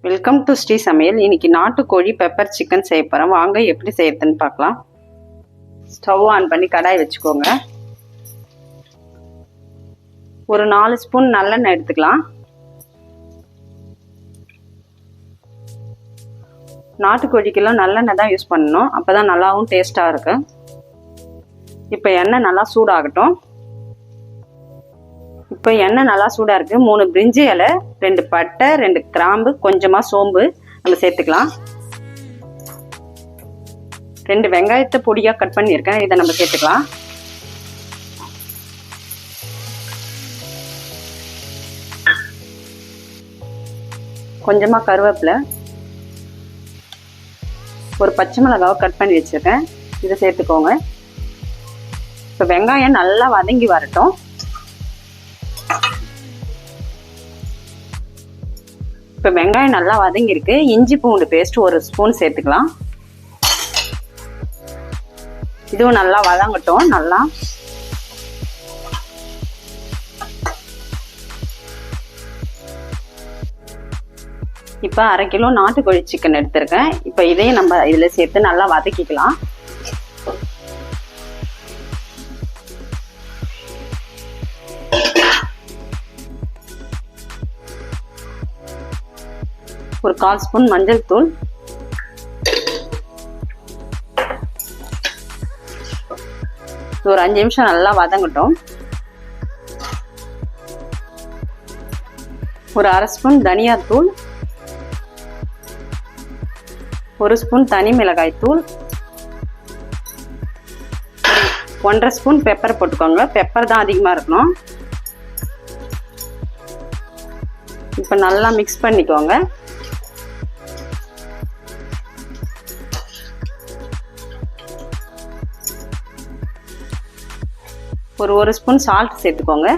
Welcome to Sri சமையல். இன்னைக்கு நாட்டுக்கோழி பெப்பர் சிக்கன் செய்ய போகிறோம். வாங்க எப்படி செய்யறதுன்னு பார்க்கலாம். ஸ்டவ் ஆன் பண்ணி கடாய் வச்சுக்கோங்க. ஒரு 4 ஸ்பூன் நல்லெண்ணெய் எடுத்துக்கலாம். நாட்டுக்கோழிக்கெல்லாம் நல்லெண்ணெய் தான் யூஸ் பண்ணணும், அப்போ தான் நல்லாவும் டேஸ்ட்டாக இருக்கு. இப்போ எண்ணெய் நல்லா சூடாகட்டும். இப்போ எண்ணெய் நல்லா சூடாக இருக்குது. 3 பிரிஞ்சி இலை, 2 பட்டை, 2 கிராம்பு, கொஞ்சமாக சோம்பு நம்ம சேர்த்துக்கலாம். 2 வெங்காயத்தை பொடியாக கட் பண்ணியிருக்கேன், இதை நம்ம சேர்த்துக்கலாம். கொஞ்சமாக கருவேப்பிலை, ஒரு பச்சை மிளகாவை கட் பண்ணி வச்சுருக்கேன், இதை சேர்த்துக்கோங்க. இப்போ வெங்காயம் நல்லா வதங்கி வரட்டும். இப்போ வெங்காயம் நல்லா வதங்கிருக்கு. இஞ்சி பூண்டு பேஸ்ட் 1 ஸ்பூன் சேர்த்துக்கலாம். இதுவும் நல்லா வதங்கட்டும். நல்லா இப்போ 1/2 கிலோ நாட்டுக்கோழி சிக்கன் எடுத்திருக்கேன். இப்போ இதையும் நம்ம இதில் சேர்த்து நல்லா வதக்கிக்கலாம். ஒரு 1/4 ஸ்பூன் மஞ்சள் தூள், ஒரு 5 நிமிஷம் நல்லா வதங்கட்டும். ஒரு 1/2 ஸ்பூன் தனியாத்தூள், 1 ஸ்பூன் தனி மிளகாய் தூள், 1/2 ஸ்பூன் பெப்பர் போட்டுக்கோங்க. பெப்பர் தான் அதிகமாக இருக்கணும். இப்போ நல்லா மிக்ஸ் பண்ணிக்கோங்க. ஒரு 1 ஸ்பூன் சால்ட் சேர்த்துக்கோங்க.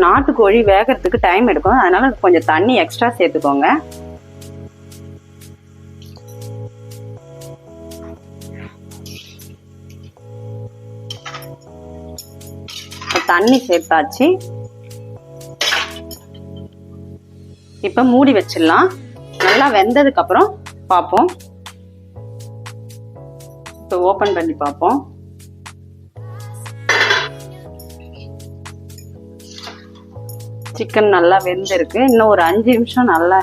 நாட்டுக்கோழி வேகிறதுக்கு டைம் எடுக்கும், அதனால கொஞ்சம் தண்ணி எக்ஸ்ட்ரா சேர்த்துக்கோங்க. தண்ணி சேர்த்தாச்சு. இப்போ மூடி வச்சிடலாம். நல்லா வெந்ததுக்கு அப்புறம் பார்ப்போம். இப்போ ஓப்பன் பண்ணி பார்ப்போம். சிக்கன் நல்லா வெந்திருக்கு. இன்னும் ஒரு 5 நிமிஷம் நல்லா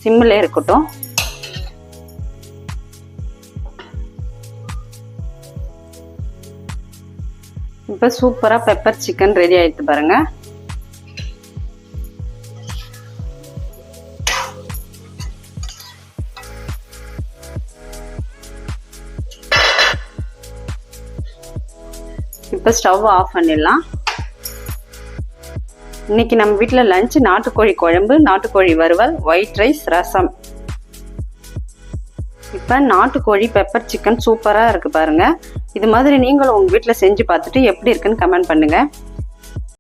சிம்மிலே இருக்கட்டும். இப்போ சூப்பராக பெப்பர் சிக்கன் ரெடி ஆயிடுத்து பாருங்க. இப்போ ஸ்டவ் ஆஃப் பண்ணிடலாம். இன்னைக்கு நம்ம வீட்டில் லஞ்ச் நாட்டுக்கோழி குழம்பு, நாட்டுக்கோழி வறுவல், ஒயிட் ரைஸ், ரசம். இப்போ நாட்டுக்கோழி பெப்பர் சிக்கன் சூப்பராக இருக்குது பாருங்கள். இது மாதிரி நீங்களும் உங்கள் வீட்டில் செஞ்சு பார்த்துட்டு எப்படி இருக்குன்னு கமெண்ட் பண்ணுங்கள்.